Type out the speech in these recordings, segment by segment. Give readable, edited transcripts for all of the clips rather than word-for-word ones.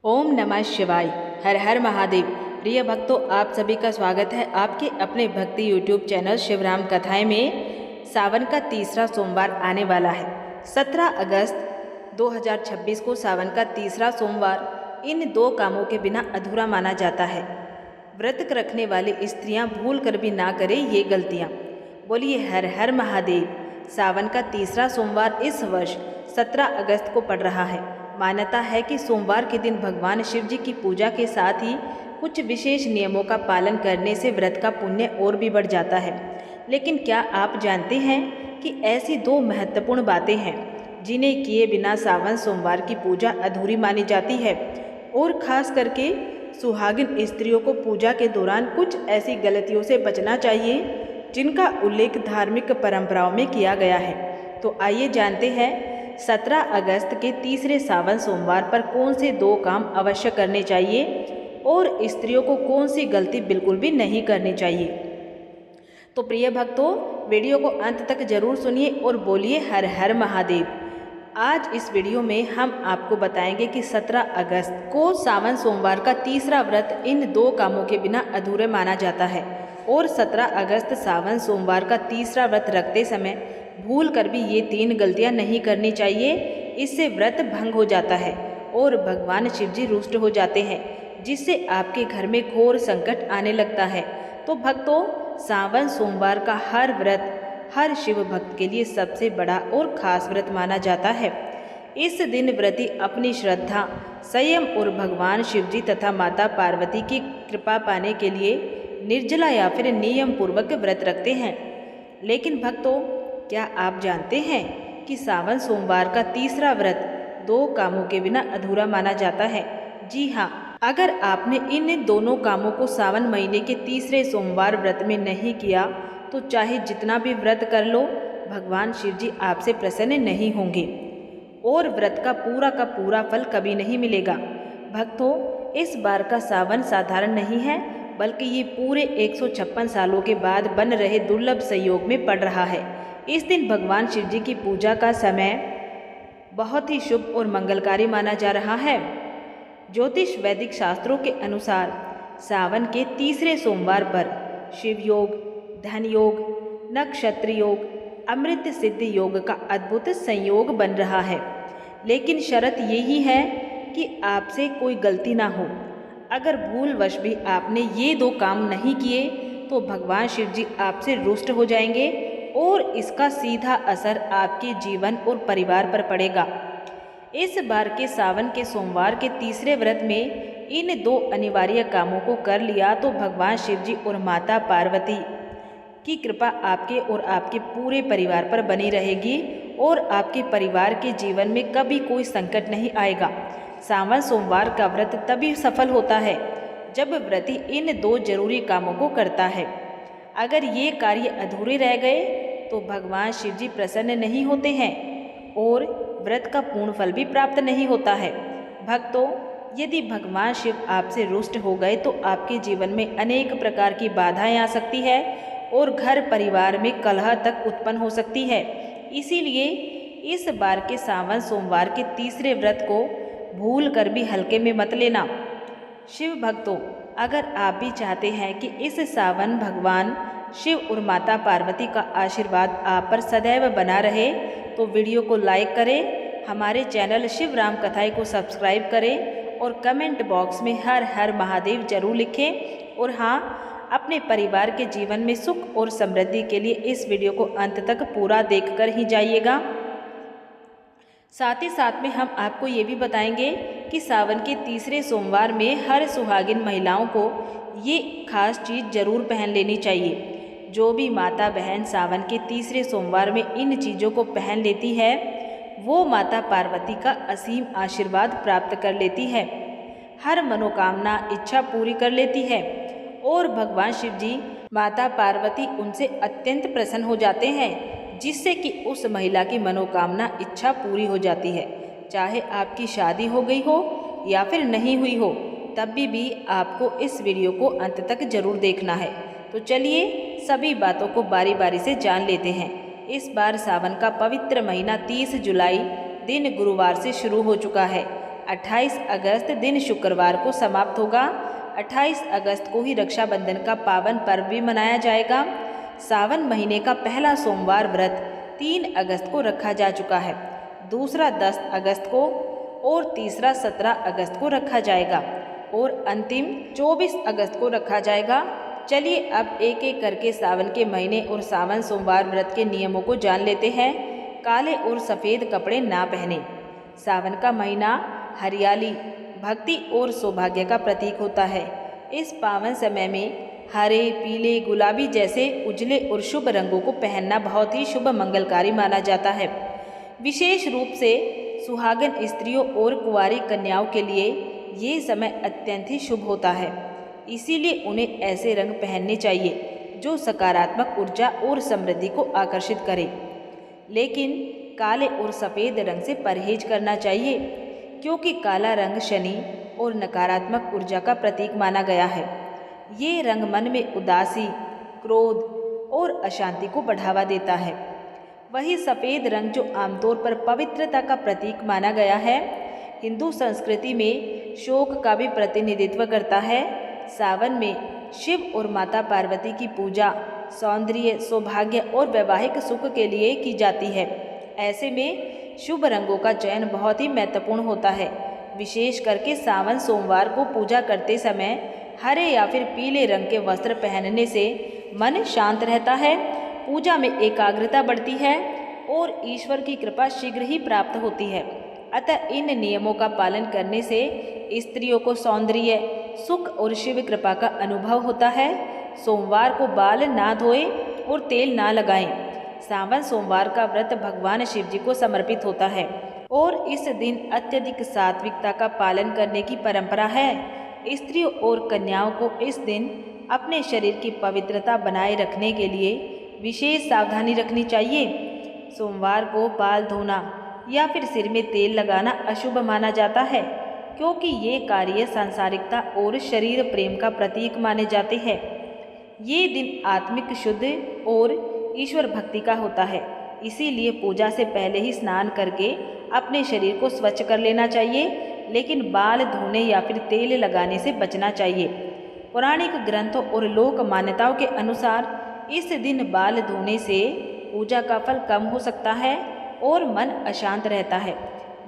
ओम नमः शिवाय। हर हर महादेव। प्रिय भक्तों, आप सभी का स्वागत है आपके अपने भक्ति यूट्यूब चैनल शिवराम कथाएं में। सावन का तीसरा सोमवार आने वाला है। 17 अगस्त 2026 को सावन का तीसरा सोमवार इन दो कामों के बिना अधूरा माना जाता है। व्रत रखने वाली स्त्रियां भूल कर भी ना करें ये गलतियां। बोलिए हर हर महादेव। सावन का तीसरा सोमवार इस वर्ष 17 अगस्त को पड़ रहा है। मान्यता है कि सोमवार के दिन भगवान शिव जी की पूजा के साथ ही कुछ विशेष नियमों का पालन करने से व्रत का पुण्य और भी बढ़ जाता है। लेकिन क्या आप जानते हैं कि ऐसी दो महत्वपूर्ण बातें हैं जिन्हें किए बिना सावन सोमवार की पूजा अधूरी मानी जाती है। और खास करके सुहागिन स्त्रियों को पूजा के दौरान कुछ ऐसी गलतियों से बचना चाहिए जिनका उल्लेख धार्मिक परंपराओं में किया गया है। तो आइए जानते हैं 17 अगस्त के तीसरे सावन सोमवार पर कौन से दो काम अवश्य करने चाहिए और स्त्रियों को कौन सी गलती बिल्कुल भी नहीं करनी चाहिए। तो प्रिय भक्तों, वीडियो को अंत तक जरूर सुनिए और बोलिए हर हर महादेव। आज इस वीडियो में हम आपको बताएंगे कि 17 अगस्त को सावन सोमवार का तीसरा व्रत इन दो कामों के बिना अधूरे माना जाता है। और 17 अगस्त सावन सोमवार का तीसरा व्रत रखते समय भूल कर भी ये तीन गलतियां नहीं करनी चाहिए। इससे व्रत भंग हो जाता है और भगवान शिव जी रुष्ट हो जाते हैं, जिससे आपके घर में घोर संकट आने लगता है। तो भक्तों, सावन सोमवार का हर व्रत हर शिव भक्त के लिए सबसे बड़ा और खास व्रत माना जाता है। इस दिन व्रती अपनी श्रद्धा, संयम और भगवान शिव जी तथा माता पार्वती की कृपा पाने के लिए निर्जला या फिर नियम पूर्वक व्रत रखते हैं। लेकिन भक्तों, क्या आप जानते हैं कि सावन सोमवार का तीसरा व्रत दो कामों के बिना अधूरा माना जाता है। जी हाँ, अगर आपने इन दोनों कामों को सावन महीने के तीसरे सोमवार व्रत में नहीं किया तो चाहे जितना भी व्रत कर लो, भगवान शिव जी आपसे प्रसन्न नहीं होंगे और व्रत का पूरा फल कभी नहीं मिलेगा। भक्तों, इस बार का सावन साधारण नहीं है, बल्कि ये पूरे 156 सालों के बाद बन रहे दुर्लभ संयोग में पड़ रहा है। इस दिन भगवान शिव जी की पूजा का समय बहुत ही शुभ और मंगलकारी माना जा रहा है। ज्योतिष वैदिक शास्त्रों के अनुसार सावन के तीसरे सोमवार पर शिव योग, धन योग, नक्षत्र योग, अमृत सिद्ध योग का अद्भुत संयोग बन रहा है। लेकिन शर्त यही है कि आपसे कोई गलती ना हो। अगर भूलवश भी आपने ये दो काम नहीं किए तो भगवान शिव जी आपसे रुष्ट हो जाएंगे और इसका सीधा असर आपके जीवन और परिवार पर पड़ेगा। इस बार के सावन के सोमवार के तीसरे व्रत में इन दो अनिवार्य कामों को कर लिया तो भगवान शिव जी और माता पार्वती की कृपा आपके और आपके पूरे परिवार पर बनी रहेगी और आपके परिवार के जीवन में कभी कोई संकट नहीं आएगा। सावन सोमवार का व्रत तभी सफल होता है जब व्रती इन दो जरूरी कामों को करता है। अगर ये कार्य अधूरे रह गए तो भगवान शिव जी प्रसन्न नहीं होते हैं और व्रत का पूर्ण फल भी प्राप्त नहीं होता है। भक्तों, यदि भगवान शिव आपसे रुष्ट हो गए तो आपके जीवन में अनेक प्रकार की बाधाएं आ सकती है और घर परिवार में कलह तक उत्पन्न हो सकती है। इसीलिए इस बार के सावन सोमवार के तीसरे व्रत को भूल कर भी हल्के में मत लेना। शिव भक्तों, अगर आप भी चाहते हैं कि इस सावन भगवान शिव और माता पार्वती का आशीर्वाद आप पर सदैव बना रहे तो वीडियो को लाइक करें, हमारे चैनल शिव राम कथाएं को सब्सक्राइब करें और कमेंट बॉक्स में हर हर महादेव जरूर लिखें। और हाँ, अपने परिवार के जीवन में सुख और समृद्धि के लिए इस वीडियो को अंत तक पूरा देखकर ही जाइएगा। साथ ही साथ में हम आपको ये भी बताएंगे कि सावन के तीसरे सोमवार में हर सुहागिन महिलाओं को ये खास चीज़ जरूर पहन लेनी चाहिए। जो भी माता बहन सावन के तीसरे सोमवार में इन चीज़ों को पहन लेती है वो माता पार्वती का असीम आशीर्वाद प्राप्त कर लेती है, हर मनोकामना इच्छा पूरी कर लेती है और भगवान शिव जी माता पार्वती उनसे अत्यंत प्रसन्न हो जाते हैं, जिससे कि उस महिला की मनोकामना इच्छा पूरी हो जाती है। चाहे आपकी शादी हो गई हो या फिर नहीं हुई हो, तब भी आपको इस वीडियो को अंत तक जरूर देखना है। तो चलिए सभी बातों को बारी बारी से जान लेते हैं। इस बार सावन का पवित्र महीना 30 जुलाई दिन गुरुवार से शुरू हो चुका है। 28 अगस्त दिन शुक्रवार को समाप्त होगा। 28 अगस्त को ही रक्षाबंधन का पावन पर्व भी मनाया जाएगा। सावन महीने का पहला सोमवार व्रत 3 अगस्त को रखा जा चुका है, दूसरा 10 अगस्त को और तीसरा 17 अगस्त को रखा जाएगा और अंतिम 24 अगस्त को रखा जाएगा। चलिए अब एक एक करके सावन के महीने और सावन सोमवार व्रत के नियमों को जान लेते हैं। काले और सफ़ेद कपड़े ना पहने। सावन का महीना हरियाली, भक्ति और सौभाग्य का प्रतीक होता है। इस पावन समय में हरे, पीले, गुलाबी जैसे उजले और शुभ रंगों को पहनना बहुत ही शुभ मंगलकारी माना जाता है। विशेष रूप से सुहागन स्त्रियों और कुंवारी कन्याओं के लिए ये समय अत्यंत ही शुभ होता है, इसीलिए उन्हें ऐसे रंग पहनने चाहिए जो सकारात्मक ऊर्जा और समृद्धि को आकर्षित करे। लेकिन काले और सफ़ेद रंग से परहेज करना चाहिए, क्योंकि काला रंग शनि और नकारात्मक ऊर्जा का प्रतीक माना गया है। ये रंग मन में उदासी, क्रोध और अशांति को बढ़ावा देता है। वही सफ़ेद रंग जो आमतौर पर पवित्रता का प्रतीक माना गया है, हिंदू संस्कृति में शोक का भी प्रतिनिधित्व करता है। सावन में शिव और माता पार्वती की पूजा सौंदर्य, सौभाग्य और वैवाहिक सुख के लिए की जाती है। ऐसे में शुभ रंगों का चयन बहुत ही महत्वपूर्ण होता है। विशेष करके सावन सोमवार को पूजा करते समय हरे या फिर पीले रंग के वस्त्र पहनने से मन शांत रहता है, पूजा में एकाग्रता बढ़ती है और ईश्वर की कृपा शीघ्र ही प्राप्त होती है। अतः इन नियमों का पालन करने से स्त्रियों को सौंदर्य, सुख और शिव कृपा का अनुभव होता है। सोमवार को बाल ना धोएं और तेल ना लगाएं। सावन सोमवार का व्रत भगवान शिव जी को समर्पित होता है और इस दिन अत्यधिक सात्विकता का पालन करने की परंपरा है। स्त्रियों और कन्याओं को इस दिन अपने शरीर की पवित्रता बनाए रखने के लिए विशेष सावधानी रखनी चाहिए। सोमवार को बाल धोना या फिर सिर में तेल लगाना अशुभ माना जाता है, क्योंकि ये कार्य सांसारिकता और शरीर प्रेम का प्रतीक माने जाते हैं। ये दिन आत्मिक शुद्ध और ईश्वर भक्ति का होता है, इसीलिए पूजा से पहले ही स्नान करके अपने शरीर को स्वच्छ कर लेना चाहिए, लेकिन बाल धोने या फिर तेल लगाने से बचना चाहिए। पौराणिक ग्रंथों और लोक मान्यताओं के अनुसार इस दिन बाल धोने से पूजा का फल कम हो सकता है और मन अशांत रहता है।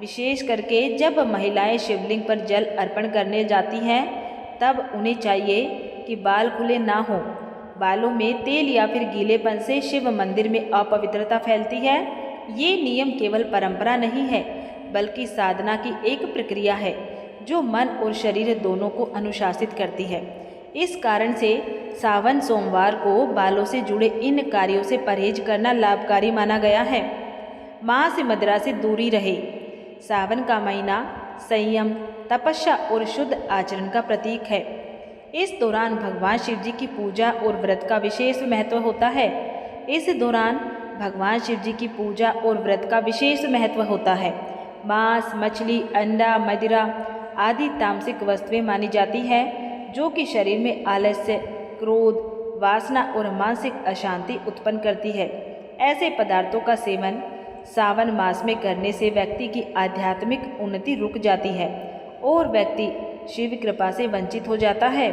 विशेष करके जब महिलाएं शिवलिंग पर जल अर्पण करने जाती हैं, तब उन्हें चाहिए कि बाल खुले ना हों। बालों में तेल या फिर गीलेपन से शिव मंदिर में अपवित्रता फैलती है। ये नियम केवल परंपरा नहीं है, बल्कि साधना की एक प्रक्रिया है जो मन और शरीर दोनों को अनुशासित करती है। इस कारण से सावन सोमवार को बालों से जुड़े इन कार्यों से परहेज करना लाभकारी माना गया है। मांस मदिरा से दूरी रहे। सावन का महीना संयम, तपस्या और शुद्ध आचरण का प्रतीक है। इस दौरान भगवान शिव जी की पूजा और व्रत का विशेष महत्व होता है। इस दौरान भगवान शिव जी की पूजा और व्रत का विशेष महत्व होता है। मांस, मछली, अंडा, मदिरा आदि तामसिक वस्तुएं मानी जाती हैं, जो कि शरीर में आलस्य, क्रोध, वासना और मानसिक अशांति उत्पन्न करती है। ऐसे पदार्थों का सेवन सावन मास में करने से व्यक्ति की आध्यात्मिक उन्नति रुक जाती है और व्यक्ति शिव कृपा से वंचित हो जाता है।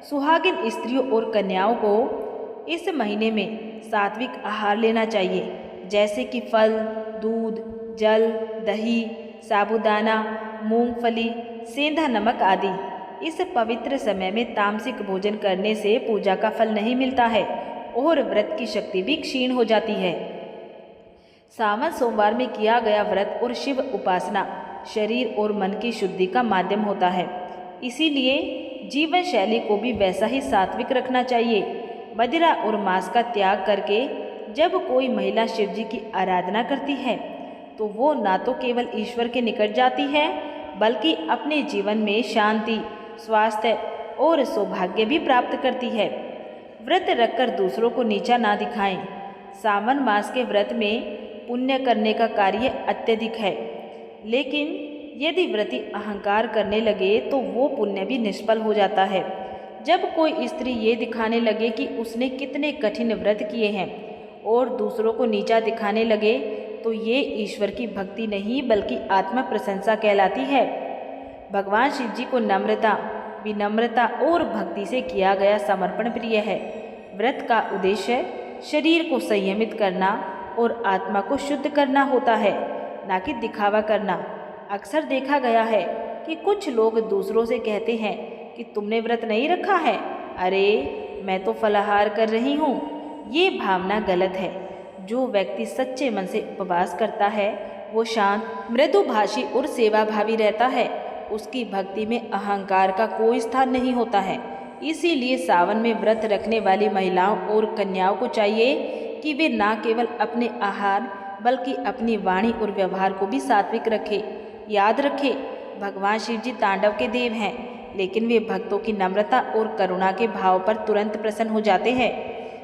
सुहागिन स्त्रियों और कन्याओं को इस महीने में सात्विक आहार लेना चाहिए, जैसे कि फल, दूध, जल, दही, साबूदाना, मूंगफली, सेंधा नमक आदि। इस पवित्र समय में तामसिक भोजन करने से पूजा का फल नहीं मिलता है और व्रत की शक्ति भी क्षीण हो जाती है। सावन सोमवार में किया गया व्रत और शिव उपासना शरीर और मन की शुद्धि का माध्यम होता है, इसीलिए जीवन शैली को भी वैसा ही सात्विक रखना चाहिए। मदिरा और मांस का त्याग करके जब कोई महिला शिव जी की आराधना करती है, तो वो ना तो केवल ईश्वर के निकट जाती है, बल्कि अपने जीवन में शांति, स्वास्थ्य और सौभाग्य भी प्राप्त करती है। व्रत रखकर दूसरों को नीचा ना दिखाएं। सावन मास के व्रत में पुण्य करने का कार्य अत्यधिक है, लेकिन यदि व्रती अहंकार करने लगे तो वो पुण्य भी निष्फल हो जाता है। जब कोई स्त्री ये दिखाने लगे कि उसने कितने कठिन व्रत किए हैं और दूसरों को नीचा दिखाने लगे, तो ये ईश्वर की भक्ति नहीं बल्कि आत्म प्रशंसा कहलाती है। भगवान शिव जी को नम्रता, विनम्रता और भक्ति से किया गया समर्पण प्रिय है। व्रत का उद्देश्य शरीर को संयमित करना और आत्मा को शुद्ध करना होता है, ना कि दिखावा करना। अक्सर देखा गया है कि कुछ लोग दूसरों से कहते हैं कि तुमने व्रत नहीं रखा है, अरे मैं तो फलाहार कर रही हूँ। ये भावना गलत है। जो व्यक्ति सच्चे मन से उपवास करता है वो शांत, मृदुभाषी और सेवाभावी रहता है। उसकी भक्ति में अहंकार का कोई स्थान नहीं होता है। इसीलिए सावन में व्रत रखने वाली महिलाओं और कन्याओं को चाहिए कि वे न केवल अपने आहार बल्कि अपनी वाणी और व्यवहार को भी सात्विक रखें। याद रखें, भगवान शिव जी तांडव के देव हैं, लेकिन वे भक्तों की नम्रता और करुणा के भाव पर तुरंत प्रसन्न हो जाते हैं।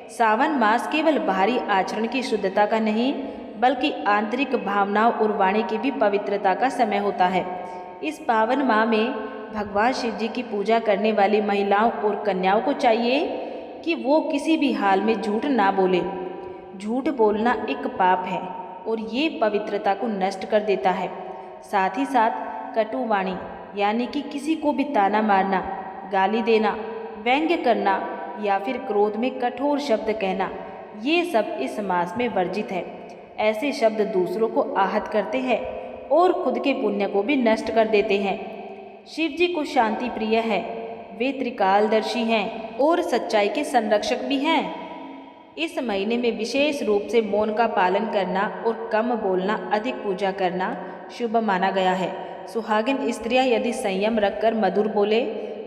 सावन मास केवल बाहरी आचरण की शुद्धता का नहीं बल्कि आंतरिक भावनाओं और वाणी की भी पवित्रता का समय होता है। इस पावन माह में भगवान शिव जी की पूजा करने वाली महिलाओं और कन्याओं को चाहिए कि वो किसी भी हाल में झूठ ना बोले। झूठ बोलना एक पाप है और ये पवित्रता को नष्ट कर देता है। साथ ही साथ कटु वाणी यानी कि किसी को भी ताना मारना, गाली देना, व्यंग्य करना या फिर क्रोध में कठोर शब्द कहना, ये सब इस मास में वर्जित है। ऐसे शब्द दूसरों को आहत करते हैं और खुद के पुण्य को भी नष्ट कर देते हैं। शिव जी को शांति प्रिय है। वे त्रिकालदर्शी हैं और सच्चाई के संरक्षक भी हैं। इस महीने में विशेष रूप से मौन का पालन करना और कम बोलना, अधिक पूजा करना शुभ माना गया है। सुहागिन स्त्रियां यदि संयम रखकर मधुर बोले,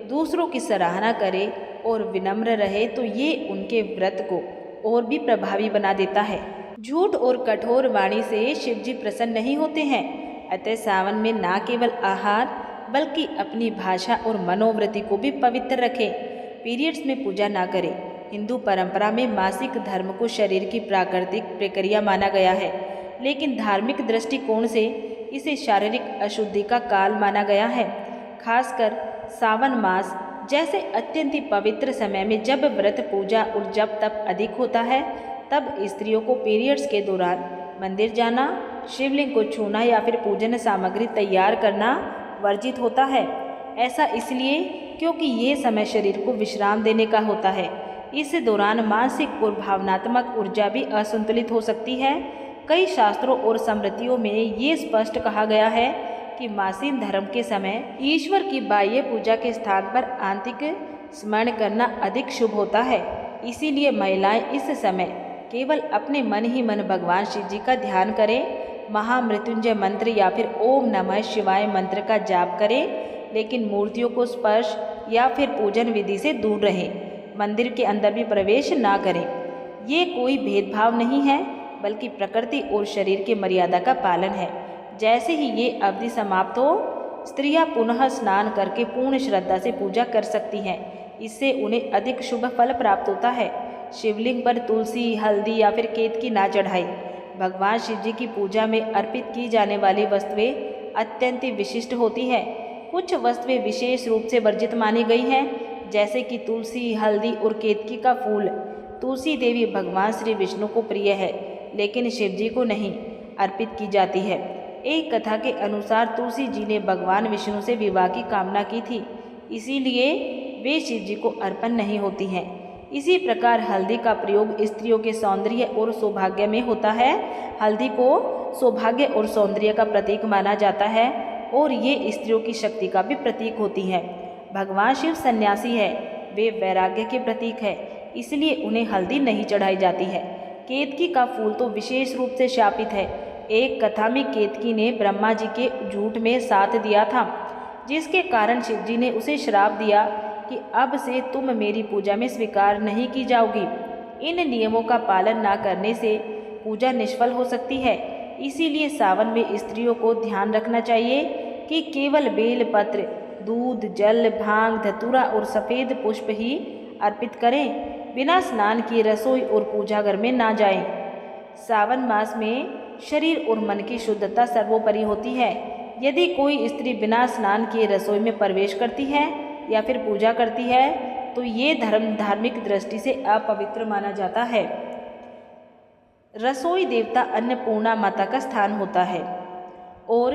दूसरों की सराहना करे और विनम्र रहे तो ये उनके व्रत को और भी प्रभावी बना देता है। झूठ और कठोर वाणी से शिव जी प्रसन्न नहीं होते हैं। अतः सावन में न केवल आहार बल्कि अपनी भाषा और मनोवृत्ति को भी पवित्र रखें। पीरियड्स में पूजा ना करें। हिंदू परंपरा में मासिक धर्म को शरीर की प्राकृतिक प्रक्रिया माना गया है, लेकिन धार्मिक दृष्टिकोण से इसे शारीरिक अशुद्धि का काल माना गया है। खासकर सावन मास जैसे अत्यंत पवित्र समय में जब व्रत, पूजा और जप तप अधिक होता है, तब स्त्रियों को पीरियड्स के दौरान मंदिर जाना, शिवलिंग को छूना या फिर पूजन सामग्री तैयार करना वर्जित होता है। ऐसा इसलिए क्योंकि ये समय शरीर को विश्राम देने का होता है। इस दौरान मानसिक और भावनात्मक ऊर्जा भी असंतुलित हो सकती है। कई शास्त्रों और स्मृतियों में ये स्पष्ट कहा गया है कि मासीन धर्म के समय ईश्वर की बाह्य पूजा के स्थान पर आंतरिक स्मरण करना अधिक शुभ होता है। इसीलिए महिलाएं इस समय केवल अपने मन ही मन भगवान शिव जी का ध्यान करें, महामृत्युंजय मंत्र या फिर ओम नमः शिवाय मंत्र का जाप करें, लेकिन मूर्तियों को स्पर्श या फिर पूजन विधि से दूर रहें। मंदिर के अंदर भी प्रवेश ना करें। ये कोई भेदभाव नहीं है बल्कि प्रकृति और शरीर की मर्यादा का पालन है। जैसे ही ये अवधि समाप्त हो, स्त्रियां पुनः स्नान करके पूर्ण श्रद्धा से पूजा कर सकती हैं। इससे उन्हें अधिक शुभ फल प्राप्त होता है। शिवलिंग पर तुलसी, हल्दी या फिर केतकी ना चढ़ाई। भगवान शिव जी की पूजा में अर्पित की जाने वाली वस्तुएं अत्यंत विशिष्ट होती हैं। कुछ वस्तुएं विशेष रूप से वर्जित मानी गई हैं, जैसे कि तुलसी, हल्दी और केतकी का फूल। तुलसी देवी भगवान श्री विष्णु को प्रिय है, लेकिन शिव जी को नहीं अर्पित की जाती है। एक कथा के अनुसार तुलसी जी ने भगवान विष्णु से विवाह की कामना की थी, इसीलिए वे शिव जी को अर्पण नहीं होती हैं। इसी प्रकार हल्दी का प्रयोग स्त्रियों के सौंदर्य और सौभाग्य में होता है। हल्दी को सौभाग्य और सौंदर्य का प्रतीक माना जाता है और ये स्त्रियों की शक्ति का भी प्रतीक होती है। भगवान शिव सन्यासी है, वे वैराग्य के प्रतीक है, इसलिए उन्हें हल्दी नहीं चढ़ाई जाती है। केतकी का फूल तो विशेष रूप से शापित है। एक कथा में केतकी ने ब्रह्मा जी के झूठ में साथ दिया था, जिसके कारण शिव जी ने उसे श्राप दिया कि अब से तुम मेरी पूजा में स्वीकार नहीं की जाओगी। इन नियमों का पालन न करने से पूजा निष्फल हो सकती है। इसीलिए सावन में स्त्रियों को ध्यान रखना चाहिए कि केवल बेलपत्र, दूध, जल, भांग, धतूरा और सफ़ेद पुष्प ही अर्पित करें। बिना स्नान किए रसोई और पूजा घर में ना जाएं। सावन मास में शरीर और मन की शुद्धता सर्वोपरि होती है। यदि कोई स्त्री बिना स्नान किए रसोई में प्रवेश करती है या फिर पूजा करती है तो ये धार्मिक दृष्टि से अपवित्र माना जाता है। रसोई देवता अन्नपूर्णा माता का स्थान होता है और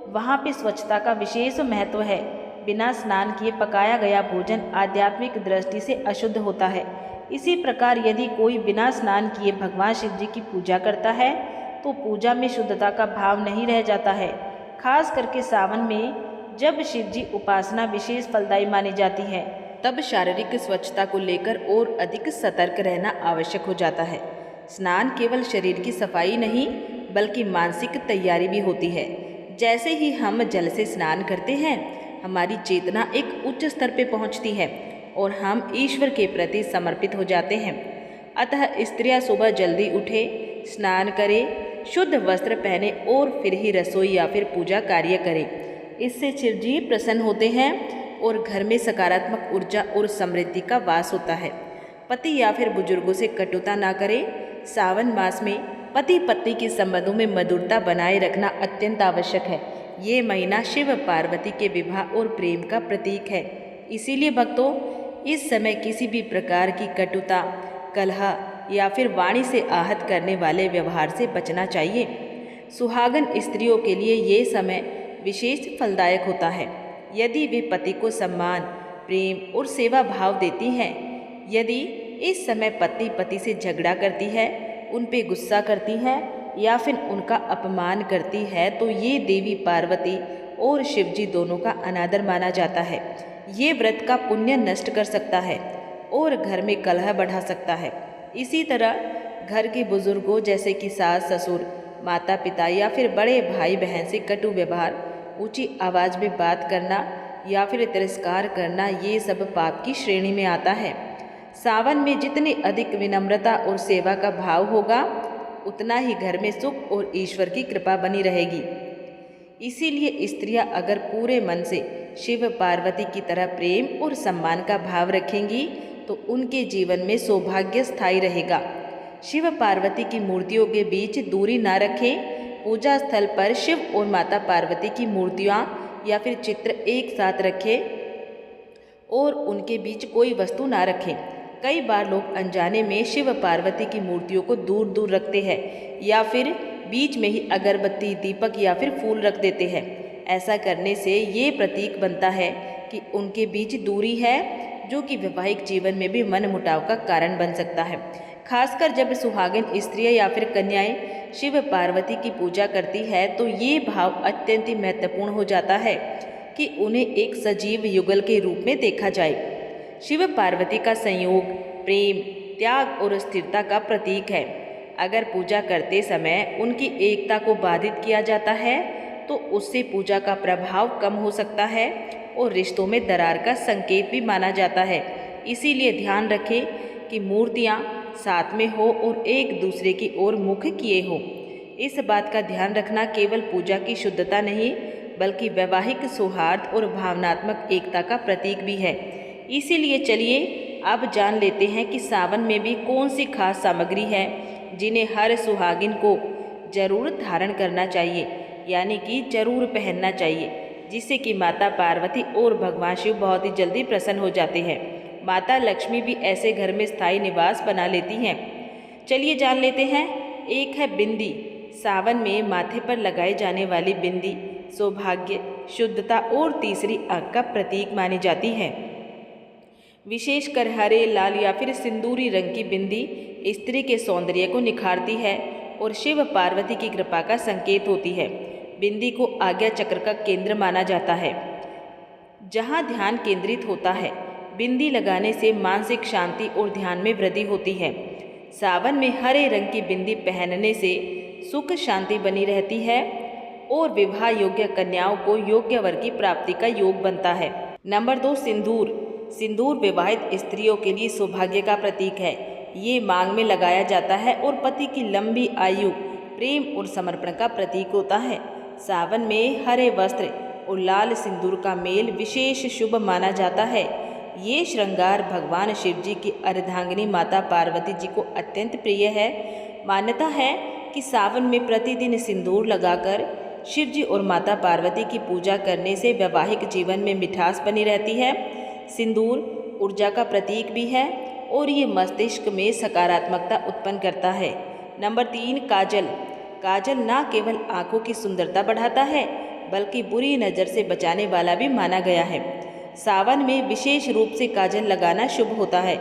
वहाँ पे स्वच्छता का विशेष महत्व है। बिना स्नान किए पकाया गया भोजन आध्यात्मिक दृष्टि से अशुद्ध होता है। इसी प्रकार यदि कोई बिना स्नान किए भगवान शिव जी की पूजा करता है तो पूजा में शुद्धता का भाव नहीं रह जाता है। खास करके सावन में जब शिव जी उपासना विशेष फलदायी मानी जाती है, तब शारीरिक स्वच्छता को लेकर और अधिक सतर्क रहना आवश्यक हो जाता है। स्नान केवल शरीर की सफाई नहीं बल्कि मानसिक तैयारी भी होती है। जैसे ही हम जल से स्नान करते हैं, हमारी चेतना एक उच्च स्तर पर पहुंचती है और हम ईश्वर के प्रति समर्पित हो जाते हैं। अतः स्त्रियां सुबह जल्दी उठे, स्नान करें, शुद्ध वस्त्र पहने और फिर ही रसोई या फिर पूजा कार्य करें। इससे शिव जी प्रसन्न होते हैं और घर में सकारात्मक ऊर्जा और समृद्धि का वास होता है। पति या फिर बुजुर्गों से कटुता ना करें। सावन मास में पति पत्नी के संबंधों में मधुरता बनाए रखना अत्यंत आवश्यक है। ये महीना शिव पार्वती के विवाह और प्रेम का प्रतीक है। इसीलिए भक्तों, इस समय किसी भी प्रकार की कटुता, कलह या फिर वाणी से आहत करने वाले व्यवहार से बचना चाहिए। सुहागन स्त्रियों के लिए ये समय विशेष फलदायक होता है यदि वे पति को सम्मान, प्रेम और सेवा भाव देती हैं। यदि इस समय पत्नी पति से झगड़ा करती है, उन पे गुस्सा करती है या फिर उनका अपमान करती है, तो ये देवी पार्वती और शिव जी दोनों का अनादर माना जाता है। ये व्रत का पुण्य नष्ट कर सकता है और घर में कलह बढ़ा सकता है। इसी तरह घर के बुजुर्गों जैसे कि सास ससुर, माता पिता या फिर बड़े भाई बहन से कटु व्यवहार, ऊंची आवाज़ में बात करना या फिर तिरस्कार करना, ये सब पाप की श्रेणी में आता है। सावन में जितनी अधिक विनम्रता और सेवा का भाव होगा, उतना ही घर में सुख और ईश्वर की कृपा बनी रहेगी। इसीलिए स्त्रियां अगर पूरे मन से शिव पार्वती की तरह प्रेम और सम्मान का भाव रखेंगी तो उनके जीवन में सौभाग्य स्थायी रहेगा। शिव पार्वती की मूर्तियों के बीच दूरी ना रखें। पूजा स्थल पर शिव और माता पार्वती की मूर्तियाँ या फिर चित्र एक साथ रखें और उनके बीच कोई वस्तु ना रखें। कई बार लोग अनजाने में शिव पार्वती की मूर्तियों को दूर दूर रखते हैं या फिर बीच में ही अगरबत्ती, दीपक या फिर फूल रख देते हैं। ऐसा करने से ये प्रतीक बनता है कि उनके बीच दूरी है, जो कि वैवाहिक जीवन में भी मनमुटाव का कारण बन सकता है। खासकर जब सुहागिन स्त्रियां या फिर कन्याएं शिव पार्वती की पूजा करती है तो ये भाव अत्यंत ही महत्वपूर्ण हो जाता है कि उन्हें एक सजीव युगल के रूप में देखा जाए। शिव पार्वती का संयोग प्रेम, त्याग और स्थिरता का प्रतीक है। अगर पूजा करते समय उनकी एकता को बाधित किया जाता है तो उससे पूजा का प्रभाव कम हो सकता है और रिश्तों में दरार का संकेत भी माना जाता है। इसीलिए ध्यान रखें कि मूर्तियाँ साथ में हो और एक दूसरे की ओर मुख किए हो। इस बात का ध्यान रखना केवल पूजा की शुद्धता नहीं बल्कि वैवाहिक सौहार्द और भावनात्मक एकता का प्रतीक भी है। इसीलिए चलिए अब जान लेते हैं कि सावन में भी कौन सी खास सामग्री है जिन्हें हर सुहागिन को जरूर धारण करना चाहिए, यानी कि जरूर पहनना चाहिए, जिससे कि माता पार्वती और भगवान शिव बहुत ही जल्दी प्रसन्न हो जाते हैं। माता लक्ष्मी भी ऐसे घर में स्थायी निवास बना लेती हैं। चलिए जान लेते हैं। एक है बिंदी। सावन में माथे पर लगाई जाने वाली बिंदी सौभाग्य, शुद्धता और तीसरी आंख का प्रतीक मानी जाती है। विशेषकर हरे, लाल या फिर सिंदूरी रंग की बिंदी स्त्री के सौंदर्य को निखारती है और शिव पार्वती की कृपा का संकेत होती है। बिंदी को आज्ञा चक्र का केंद्र माना जाता है, जहाँ ध्यान केंद्रित होता है। बिंदी लगाने से मानसिक शांति और ध्यान में वृद्धि होती है। सावन में हरे रंग की बिंदी पहनने से सुख शांति बनी रहती है और विवाह योग्य कन्याओं को योग्य वर की प्राप्ति का योग बनता है। नंबर 2, सिंदूर। सिंदूर विवाहित स्त्रियों के लिए सौभाग्य का प्रतीक है। ये मांग में लगाया जाता है और पति की लंबी आयु, प्रेम और समर्पण का प्रतीक होता है। सावन में हरे वस्त्र और लाल सिंदूर का मेल विशेष शुभ माना जाता है। ये श्रृंगार भगवान शिव जी की अर्धांगिनी माता पार्वती जी को अत्यंत प्रिय है। मान्यता है कि सावन में प्रतिदिन सिंदूर लगाकर शिव जी और माता पार्वती की पूजा करने से वैवाहिक जीवन में मिठास बनी रहती है। सिंदूर ऊर्जा का प्रतीक भी है और ये मस्तिष्क में सकारात्मकता उत्पन्न करता है। नंबर 3, काजल। काजल न केवल आंखों की सुंदरता बढ़ाता है बल्कि बुरी नज़र से बचाने वाला भी माना गया है। सावन में विशेष रूप से काजल लगाना शुभ होता है,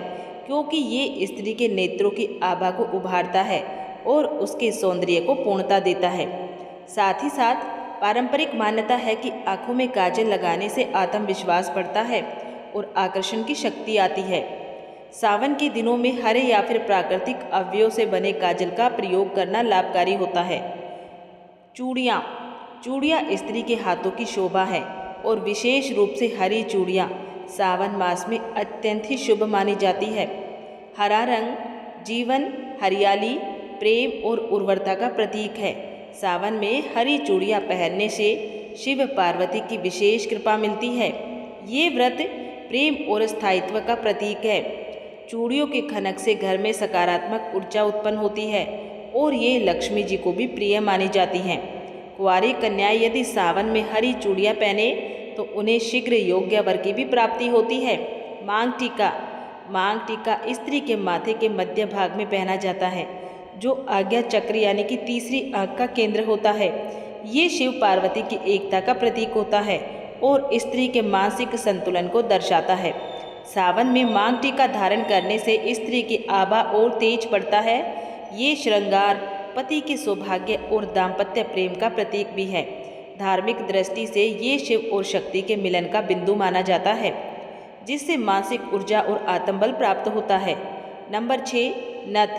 क्योंकि ये स्त्री के नेत्रों की आभा को उभारता है और उसके सौंदर्य को पूर्णता देता है। साथ ही साथ पारंपरिक मान्यता है कि आंखों में काजल लगाने से आत्मविश्वास बढ़ता है और आकर्षण की शक्ति आती है। सावन के दिनों में हरे या फिर प्राकृतिक अवयवों से बने काजल का प्रयोग करना लाभकारी होता है। चूड़ियाँ चूड़ियाँ स्त्री के हाथों की शोभा है और विशेष रूप से हरी चूड़ियाँ सावन मास में अत्यंत ही शुभ मानी जाती है। हरा रंग जीवन, हरियाली, प्रेम और उर्वरता का प्रतीक है। सावन में हरी चूड़ियाँ पहनने से शिव पार्वती की विशेष कृपा मिलती है। ये व्रत प्रेम और स्थायित्व का प्रतीक है। चूड़ियों के खनक से घर में सकारात्मक ऊर्जा उत्पन्न होती है और ये लक्ष्मी जी को भी प्रिय मानी जाती हैं। कुंवारी कन्याएं यदि सावन में हरी चूड़ियाँ पहने तो उन्हें शीघ्र योग्य वर की भी प्राप्ति होती है। मांग टीका स्त्री के माथे के मध्य भाग में पहना जाता है, जो आज्ञा चक्र यानी कि तीसरी आंख का केंद्र होता है। ये शिव पार्वती की एकता का प्रतीक होता है और स्त्री के मानसिक संतुलन को दर्शाता है। सावन में मांग टीका धारण करने से स्त्री की आभा और तेज बढ़ता है। ये श्रृंगार पति के सौभाग्य और दाम्पत्य प्रेम का प्रतीक भी है। धार्मिक दृष्टि से ये शिव और शक्ति के मिलन का बिंदु माना जाता है, जिससे मानसिक ऊर्जा और आत्मबल प्राप्त होता है। नंबर 6, नथ।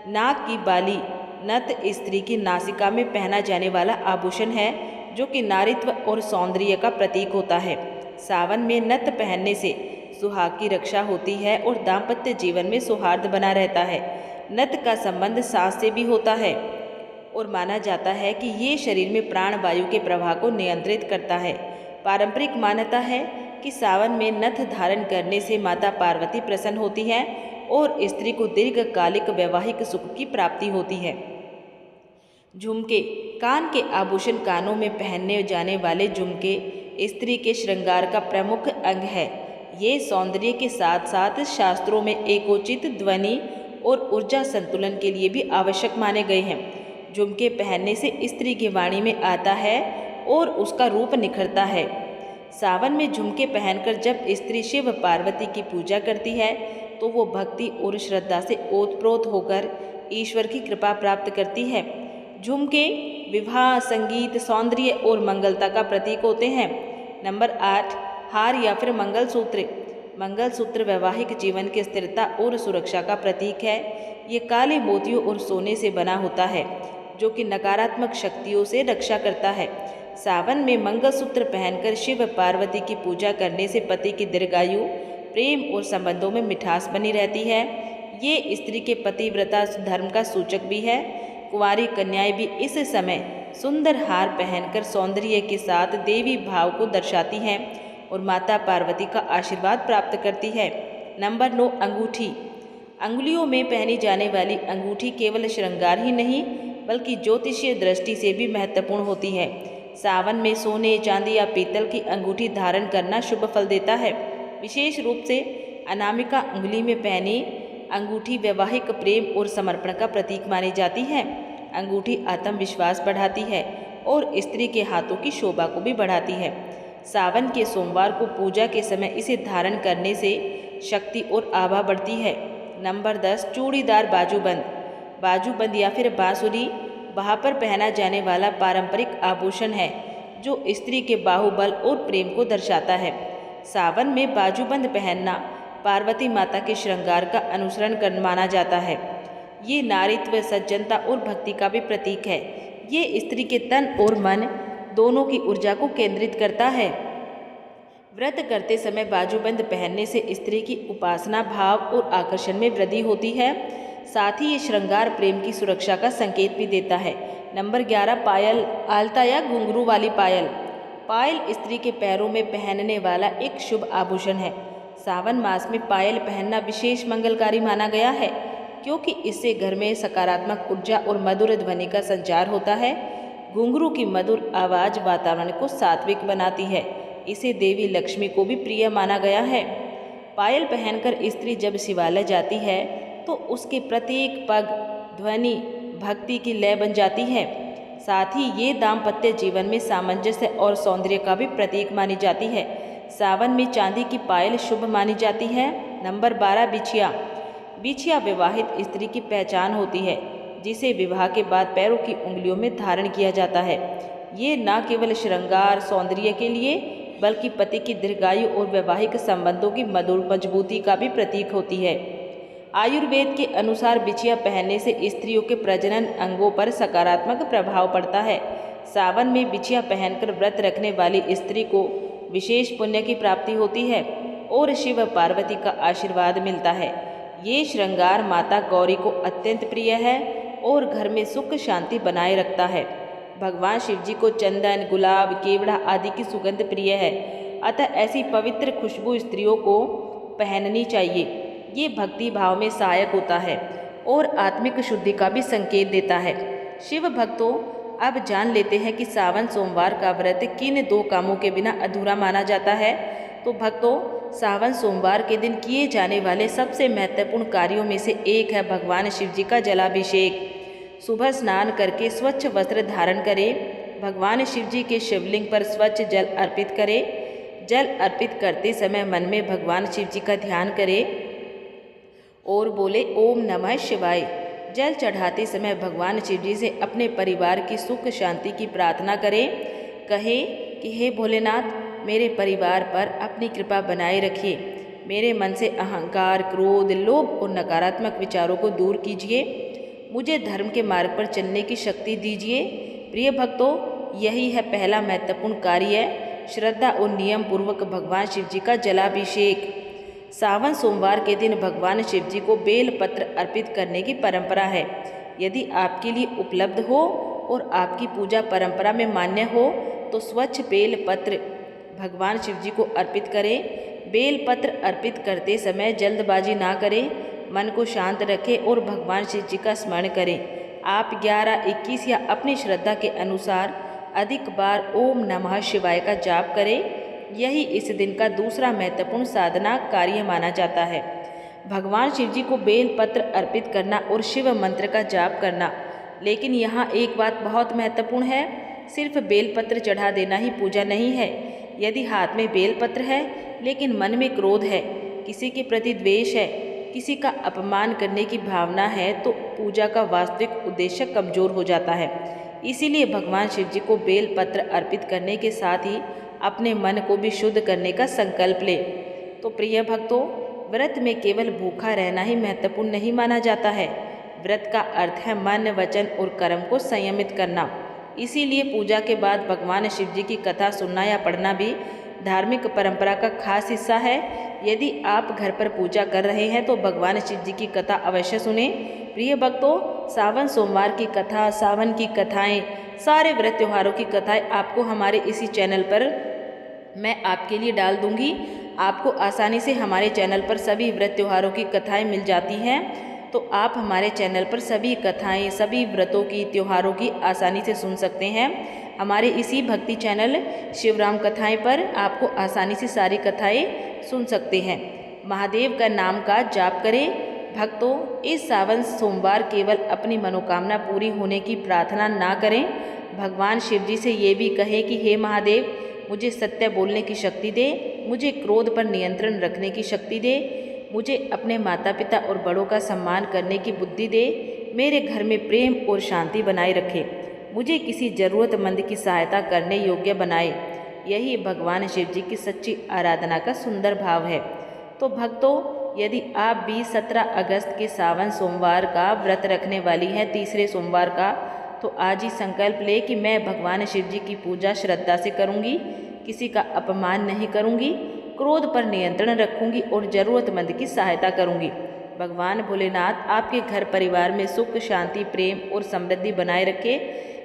नाक की बाली। नथ स्त्री की नासिका में पहना जाने वाला आभूषण है, जो कि नारीत्व और सौंदर्य का प्रतीक होता है। सावन में नथ पहनने से सुहाग की रक्षा होती है और दाम्पत्य जीवन में सौहार्द बना रहता है। नथ का संबंध सांस से भी होता है और माना जाता है कि ये शरीर में प्राण वायु के प्रवाह को नियंत्रित करता है। पारंपरिक मान्यता है कि सावन में नथ धारण करने से माता पार्वती प्रसन्न होती है और स्त्री को दीर्घकालिक वैवाहिक सुख की प्राप्ति होती है। झुमके। कान के आभूषण। कानों में पहनने जाने वाले झुमके स्त्री के श्रृंगार का प्रमुख अंग है। ये सौंदर्य के साथ साथ शास्त्रों में एकोचित ध्वनि और ऊर्जा संतुलन के लिए भी आवश्यक माने गए हैं। झुमके पहनने से स्त्री की वाणी में आता है और उसका रूप निखरता है। सावन में झुमके पहनकर जब स्त्री शिव पार्वती की पूजा करती है तो वो भक्ति और श्रद्धा से ओतप्रोत होकर ईश्वर की कृपा प्राप्त करती है। झुमके विवाह, संगीत, सौंदर्य और मंगलता का प्रतीक होते हैं। नंबर 8, हार या फिर मंगलसूत्र। मंगलसूत्र वैवाहिक जीवन की स्थिरता और सुरक्षा का प्रतीक है। ये काले मोतियों और सोने से बना होता है, जो कि नकारात्मक शक्तियों से रक्षा करता है। सावन में मंगलसूत्र पहनकर शिव पार्वती की पूजा करने से पति की दीर्घायु, प्रेम और संबंधों में मिठास बनी रहती है। ये स्त्री के पतिव्रता धर्म का सूचक भी है। कुंवारी कन्याएं भी इस समय सुंदर हार पहनकर सौंदर्य के साथ देवी भाव को दर्शाती हैं और माता पार्वती का आशीर्वाद प्राप्त करती है। नंबर 9, अंगूठी। अंगुलियों में पहनी जाने वाली अंगूठी केवल श्रृंगार ही नहीं बल्कि ज्योतिषीय दृष्टि से भी महत्वपूर्ण होती है। सावन में सोने, चांदी या पीतल की अंगूठी धारण करना शुभ फल देता है। विशेष रूप से अनामिका उंगली में पहनी अंगूठी वैवाहिक प्रेम और समर्पण का प्रतीक मानी जाती है। अंगूठी आत्मविश्वास बढ़ाती है और स्त्री के हाथों की शोभा को भी बढ़ाती है। सावन के सोमवार को पूजा के समय इसे धारण करने से शक्ति और आभा बढ़ती है। नंबर 10, चूड़ीदार बाजूबंद। बाजूबंद या फिर बांसुरी बाह पर पहना जाने वाला पारंपरिक आभूषण है, जो स्त्री के बाहुबल और प्रेम को दर्शाता है। सावन में बाजूबंद पहनना पार्वती माता के श्रृंगार का अनुसरण कर माना जाता है। ये नारीत्व, सज्जनता और भक्ति का भी प्रतीक है। ये स्त्री के तन और मन दोनों की ऊर्जा को केंद्रित करता है। व्रत करते समय बाजूबंद पहनने से स्त्री की उपासना भाव और आकर्षण में वृद्धि होती है। साथ ही ये श्रृंगार प्रेम की सुरक्षा का संकेत भी देता है। नंबर 11, पायल, आलता या घुंघरू वाली पायल। पायल स्त्री के पैरों में पहनने वाला एक शुभ आभूषण है। सावन मास में पायल पहनना विशेष मंगलकारी माना गया है, क्योंकि इससे घर में सकारात्मक ऊर्जा और मधुर ध्वनि का संचार होता है। घुंघरू की मधुर आवाज़ वातावरण को सात्विक बनाती है। इसे देवी लक्ष्मी को भी प्रिय माना गया है। पायल पहनकर स्त्री जब शिवालय जाती है तो उसके प्रत्येक पग ध्वनि भक्ति की लय बन जाती है। साथ ही ये दाम्पत्य जीवन में सामंजस्य और सौंदर्य का भी प्रतीक मानी जाती है। सावन में चांदी की पायल शुभ मानी जाती है। नंबर 12 बिछिया। बिछिया विवाहित स्त्री की पहचान होती है, जिसे विवाह के बाद पैरों की उंगलियों में धारण किया जाता है। ये न केवल श्रृंगार सौंदर्य के लिए बल्कि पति की दीर्घायु और वैवाहिक संबंधों की मधुर मजबूती का भी प्रतीक होती है। आयुर्वेद के अनुसार बिछिया पहनने से स्त्रियों के प्रजनन अंगों पर सकारात्मक प्रभाव पड़ता है। सावन में बिछिया पहनकर व्रत रखने वाली स्त्री को विशेष पुण्य की प्राप्ति होती है और शिव पार्वती का आशीर्वाद मिलता है। ये श्रृंगार माता गौरी को अत्यंत प्रिय है और घर में सुख शांति बनाए रखता है। भगवान शिव जी को चंदन, गुलाब, केवड़ा आदि की सुगंध प्रिय है, अतः ऐसी पवित्र खुशबू स्त्रियों को पहननी चाहिए। ये भक्ति भाव में सहायक होता है और आत्मिक शुद्धि का भी संकेत देता है। शिव भक्तों, अब जान लेते हैं कि सावन सोमवार का व्रत किन 2 कामों के बिना अधूरा माना जाता है। तो भक्तों, सावन सोमवार के दिन किए जाने वाले सबसे महत्वपूर्ण कार्यों में से एक है भगवान शिव जी का जलाभिषेक। सुबह स्नान करके स्वच्छ वस्त्र धारण करें। भगवान शिव जी के शिवलिंग पर स्वच्छ जल अर्पित करें। जल अर्पित करते समय मन में भगवान शिव जी का ध्यान करें और बोले ओम नमः शिवाय। जल चढ़ाते समय भगवान शिव जी से अपने परिवार की सुख शांति की प्रार्थना करें। कहें कि हे भोलेनाथ, मेरे परिवार पर अपनी कृपा बनाए रखिए। मेरे मन से अहंकार, क्रोध, लोभ और नकारात्मक विचारों को दूर कीजिए। मुझे धर्म के मार्ग पर चलने की शक्ति दीजिए। प्रिय भक्तों, यही है पहला महत्वपूर्ण कार्य, श्रद्धा और नियम पूर्वक भगवान शिव जी का जलाभिषेक। सावन सोमवार के दिन भगवान शिव जी को बेल पत्र अर्पित करने की परंपरा है। यदि आपके लिए उपलब्ध हो और आपकी पूजा परंपरा में मान्य हो तो स्वच्छ बेल पत्र भगवान शिव जी को अर्पित करें। बेल पत्र अर्पित करते समय जल्दबाजी ना करें, मन को शांत रखें और भगवान शिव जी का स्मरण करें। आप 11, 21 या अपनी श्रद्धा के अनुसार अधिक बार ओम नमः शिवाय का जाप करें। यही इस दिन का दूसरा महत्वपूर्ण साधना कार्य माना जाता है। भगवान शिव जी को बेल पत्र अर्पित करना और शिव मंत्र का जाप करना। लेकिन यहाँ एक बात बहुत महत्वपूर्ण है, सिर्फ बेल पत्र चढ़ा देना ही पूजा नहीं है। यदि हाथ में बेल पत्र है लेकिन मन में क्रोध है, किसी के प्रति द्वेष है, किसी का अपमान करने की भावना है, तो पूजा का वास्तविक उद्देश्य कमजोर हो जाता है। इसीलिए भगवान शिव जी को बेल पत्र अर्पित करने के साथ ही अपने मन को भी शुद्ध करने का संकल्प ले। तो प्रिय भक्तों, व्रत में केवल भूखा रहना ही महत्वपूर्ण नहीं माना जाता है। व्रत का अर्थ है मन, वचन और कर्म को संयमित करना। इसीलिए पूजा के बाद भगवान शिव जी की कथा सुनना या पढ़ना भी धार्मिक परंपरा का खास हिस्सा है। यदि आप घर पर पूजा कर रहे हैं तो भगवान शिव जी की कथा अवश्य सुने। प्रिय भक्तों, सावन सोमवार की कथा, सावन की कथाएं, सारे व्रत त्योहारों की कथाएं आपको हमारे इसी चैनल पर मैं आपके लिए डाल दूंगी। आपको आसानी से हमारे चैनल पर सभी व्रत त्योहारों की कथाएं मिल जाती हैं, तो आप हमारे चैनल पर सभी कथाएं, सभी व्रतों की, त्योहारों की आसानी से सुन सकते हैं। हमारे इसी भक्ति चैनल शिवराम कथाएं पर आपको आसानी से सारी कथाएं सुन सकते हैं। महादेव का नाम का जाप करें। भक्तों, इस सावन सोमवार केवल अपनी मनोकामना पूरी होने की प्रार्थना ना करें, भगवान शिव जी से ये भी कहें कि हे महादेव, मुझे सत्य बोलने की शक्ति दे, मुझे क्रोध पर नियंत्रण रखने की शक्ति दे, मुझे अपने माता पिता और बड़ों का सम्मान करने की बुद्धि दे, मेरे घर में प्रेम और शांति बनाए रखे, मुझे किसी ज़रूरतमंद की सहायता करने योग्य बनाए। यही भगवान शिव जी की सच्ची आराधना का सुंदर भाव है। तो भक्तों, यदि आप भी 17 अगस्त के सावन सोमवार का व्रत रखने वाली हैं, तीसरे सोमवार का, तो आज ही संकल्प ले कि मैं भगवान शिव जी की पूजा श्रद्धा से करूंगी, किसी का अपमान नहीं करूंगी, क्रोध पर नियंत्रण रखूंगी और ज़रूरतमंद की सहायता करूंगी। भगवान भोलेनाथ आपके घर परिवार में सुख, शांति, प्रेम और समृद्धि बनाए रखे।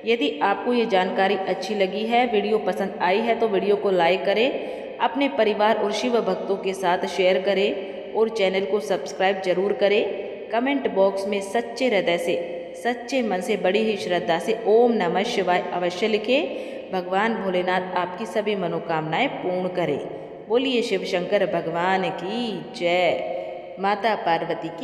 यदि आपको ये जानकारी अच्छी लगी है, वीडियो पसंद आई है, तो वीडियो को लाइक करें, अपने परिवार और शिव भक्तों के साथ शेयर करें और चैनल को सब्सक्राइब जरूर करें। कमेंट बॉक्स में सच्चे हृदय से, सच्चे मन से, बड़ी ही श्रद्धा से ओम नमः शिवाय अवश्य लिखें। भगवान भोलेनाथ आपकी सभी मनोकामनाएं पूर्ण करें। बोलिए शिव शंकर भगवान की जय। माता पार्वती की